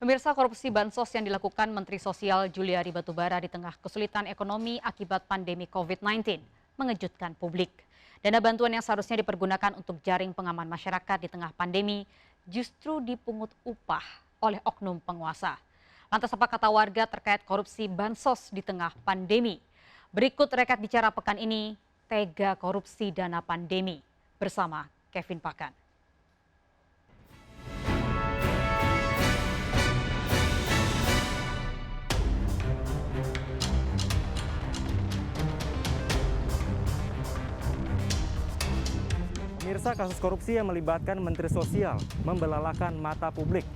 Pemirsa, korupsi bansos yang dilakukan Menteri Sosial Juliari Batubara di tengah kesulitan ekonomi akibat pandemi COVID-19 mengejutkan publik. Dana bantuan yang seharusnya dipergunakan untuk jaring pengaman masyarakat di tengah pandemi justru dipungut upah oleh oknum penguasa. Lantas apa kata warga terkait korupsi bansos di tengah pandemi? Berikut rekap bicara pekan ini, tega korupsi dana pandemi bersama Kevin Pakan. Pemirsa, kasus korupsi yang melibatkan Menteri Sosial membelalakan mata publik.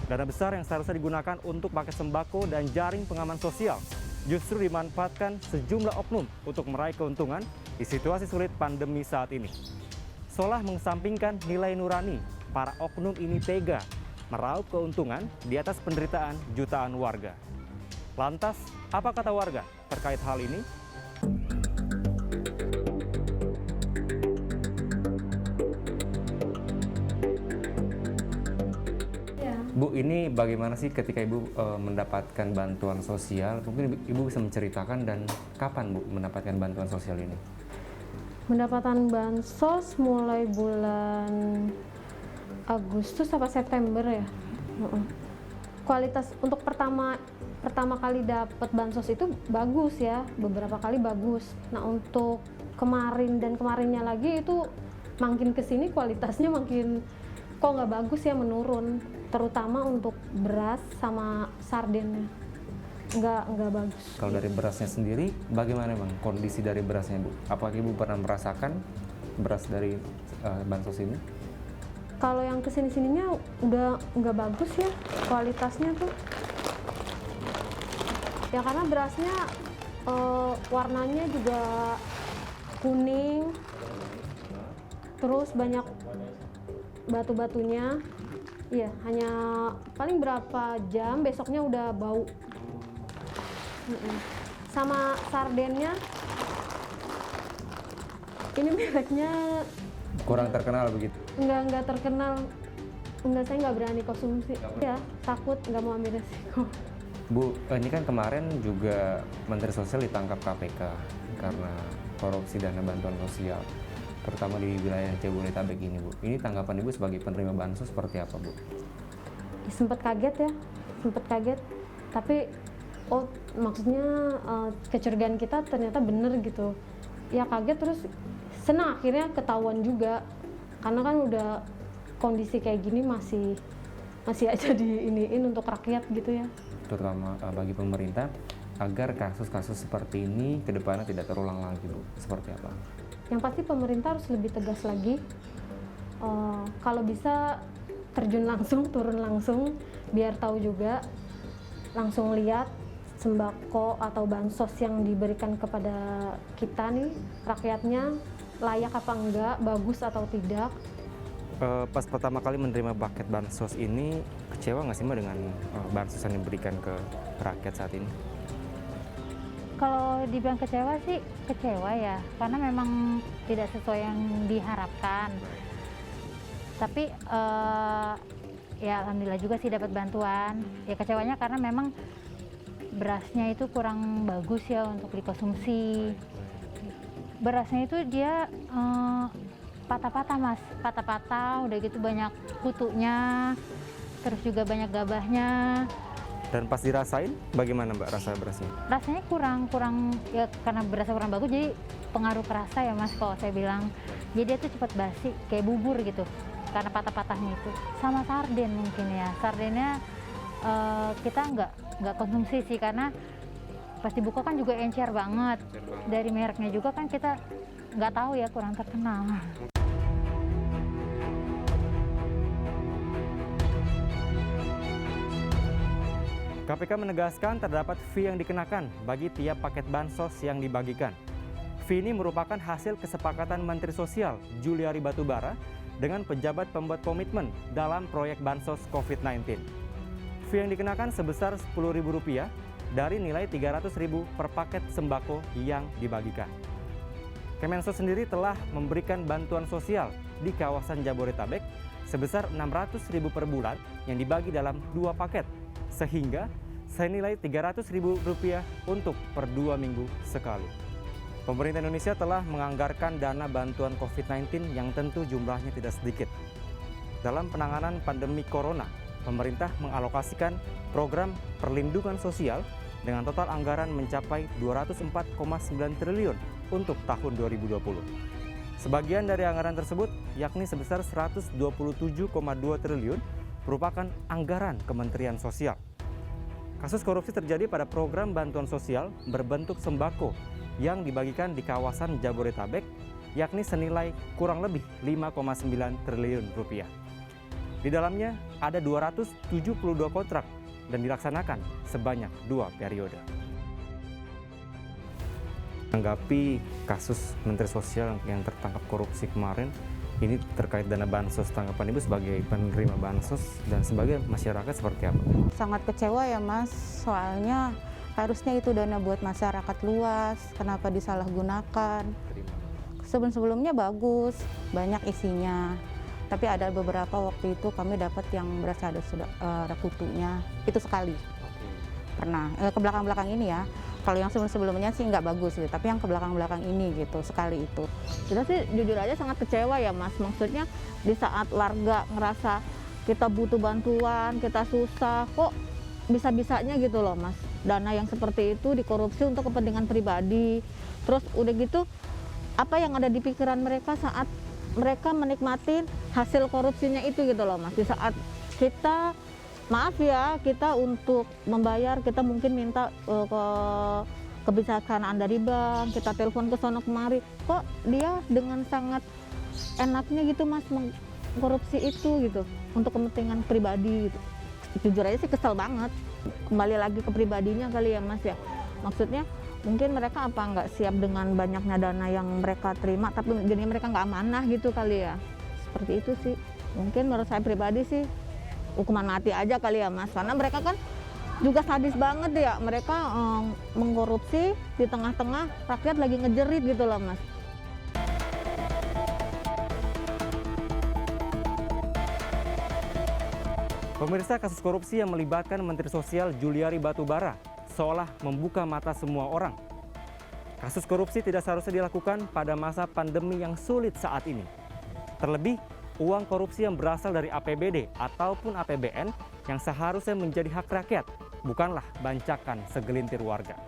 Dana besar yang seharusnya digunakan untuk paket sembako dan jaring pengaman sosial justru dimanfaatkan sejumlah oknum untuk meraih keuntungan di situasi sulit pandemi saat ini. Seolah mengesampingkan nilai nurani, para oknum ini tega meraup keuntungan di atas penderitaan jutaan warga. Lantas, apa kata warga terkait hal ini? Bu, ini bagaimana sih ketika Ibu mendapatkan bantuan sosial? Mungkin Ibu bisa menceritakan dan kapan Bu mendapatkan bantuan sosial ini? Mendapatkan bansos mulai bulan Agustus sampai September ya. Kualitas untuk pertama kali dapat bansos itu bagus ya, beberapa kali bagus. Nah untuk kemarin dan kemarinnya lagi itu makin kesini kualitasnya makin kok nggak bagus ya, menurun, terutama untuk beras sama sardennya nggak bagus. Kalau dari berasnya sendiri, bagaimana Bang kondisi dari berasnya Bu? Apakah Ibu pernah merasakan beras dari bansos ini? Kalau yang kesini-sininya udah nggak bagus ya kualitasnya tuh. Ya karena berasnya warnanya juga kuning, terus banyak batu-batunya. Iya, hanya paling berapa jam besoknya udah bau. Sama sardennya, ini mereknya Kurang terkenal begitu? nggak terkenal. Saya nggak berani konsumsi. Ya, takut, nggak mau ambil resiko. Bu, ini kan kemarin juga Menteri Sosial ditangkap KPK karena korupsi dana bantuan sosial, terutama di wilayah Jabodetabek ini, Bu. Ini tanggapan Ibu sebagai penerima bansos seperti apa, Bu? Sempet kaget ya, tapi maksudnya kecurigaan kita ternyata bener gitu. Ya kaget, terus senang akhirnya ketahuan juga, karena kan udah kondisi kayak gini masih aja diiniin untuk rakyat gitu ya. Terutama bagi pemerintah, agar kasus-kasus seperti ini ke depannya tidak terulang lagi, Bu. Seperti apa? Yang pasti pemerintah harus lebih tegas lagi. Kalau bisa terjun langsung, turun langsung, biar tahu juga, langsung lihat sembako atau bansos yang diberikan kepada kita nih, rakyatnya, layak apa enggak, bagus atau tidak. Pas pertama kali menerima paket bansos ini, kecewa nggak sih Mbak dengan bansos yang diberikan ke rakyat saat ini? Kalau dibilang kecewa sih kecewa ya, karena memang tidak sesuai yang diharapkan. Tapi ya alhamdulillah juga sih dapat bantuan. Ya kecewanya karena memang berasnya itu kurang bagus ya untuk dikonsumsi. Berasnya itu dia patah-patah Mas, patah-patah, udah gitu banyak kutunya, terus juga banyak gabahnya. Dan pas dirasain, bagaimana Mbak rasa berasnya? Rasanya kurang ya, karena berasa kurang bagus, jadi pengaruh kerasa ya Mas kalau saya bilang. Jadi dia tuh cepat basi, kayak bubur gitu, karena patah-patahnya itu. Sama sarden mungkin ya, sardennya kita nggak konsumsi sih, karena pas dibuka kan juga encer banget. Dari mereknya juga kan kita nggak tahu ya, kurang terkenal. KPK menegaskan terdapat fee yang dikenakan bagi tiap paket bansos yang dibagikan. Fee ini merupakan hasil kesepakatan Menteri Sosial Juliari Batubara dengan pejabat pembuat komitmen dalam proyek bansos COVID-19. Fee yang dikenakan sebesar Rp10.000 dari nilai Rp300.000 per paket sembako yang dibagikan. Kemensos sendiri telah memberikan bantuan sosial di kawasan Jabodetabek sebesar Rp600.000 per bulan yang dibagi dalam 2 paket sehingga senilai Rp300.000 untuk per 2 minggu sekali. Pemerintah Indonesia telah menganggarkan dana bantuan COVID-19 yang tentu jumlahnya tidak sedikit. Dalam penanganan pandemi corona, pemerintah mengalokasikan program perlindungan sosial dengan total anggaran mencapai Rp204,9 triliun untuk tahun 2020. Sebagian dari anggaran tersebut, yakni sebesar Rp127,2 triliun, merupakan anggaran Kementerian Sosial. Kasus korupsi terjadi pada program bantuan sosial berbentuk sembako yang dibagikan di kawasan Jabodetabek, yakni senilai kurang lebih Rp5,9 triliun. Di dalamnya ada 272 kontrak dan dilaksanakan sebanyak 2 periode. Menanggapi kasus Menteri Sosial yang tertangkap korupsi kemarin, ini terkait dana bansos, tanggapan Ibu sebagai penerima bansos dan sebagai masyarakat seperti apa? Sangat kecewa ya Mas, soalnya harusnya itu dana buat masyarakat luas, kenapa disalahgunakan? Sebelum-sebelumnya bagus, banyak isinya. Tapi ada beberapa waktu itu kami dapat yang berasa ada kutunya, itu sekali. Pernah, ke belakang-belakang ini ya. Kalau yang sebelum-sebelumnya sih nggak bagus gitu, tapi yang ke belakang-belakang ini gitu, sekali itu. Kita sih jujur aja sangat kecewa ya Mas, maksudnya di saat warga ngerasa kita butuh bantuan, kita susah, kok bisa-bisanya gitu loh Mas. Dana yang seperti itu dikorupsi untuk kepentingan pribadi. Terus udah gitu, apa yang ada di pikiran mereka saat mereka menikmati hasil korupsinya itu gitu loh Mas. Di saat kita, maaf ya, kita untuk membayar, kita mungkin minta ke kebijaksanaan dari bank, kita telepon ke sono kemari, kok dia dengan sangat enaknya gitu Mas mengkorupsi itu gitu untuk kepentingan pribadi gitu. Jujur aja sih kesel banget. Kembali lagi ke pribadinya kali ya Mas ya. Maksudnya mungkin mereka apa nggak siap dengan banyaknya dana yang mereka terima, tapi jadi mereka nggak amanah gitu kali ya. Seperti itu sih. Mungkin menurut saya pribadi sih hukuman mati aja kali ya Mas, karena mereka kan juga sadis banget ya, mereka mengkorupsi di tengah-tengah rakyat lagi ngejerit gitu loh Mas. Pemirsa, kasus korupsi yang melibatkan Menteri Sosial Juliari Batubara seolah membuka mata semua orang. Kasus korupsi tidak seharusnya dilakukan pada masa pandemi yang sulit saat ini. Terlebih, uang korupsi yang berasal dari APBD ataupun APBN yang seharusnya menjadi hak rakyat, bukanlah bancakan segelintir warga.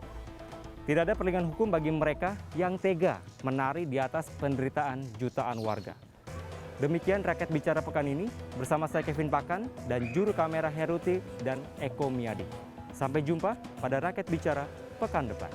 Tidak ada perlindungan hukum bagi mereka yang tega menari di atas penderitaan jutaan warga. Demikian Rakyat Bicara pekan ini, bersama saya Kevin Pakan dan juru kamera Heruti dan Eko Miadi. Sampai jumpa pada Rakyat Bicara pekan depan.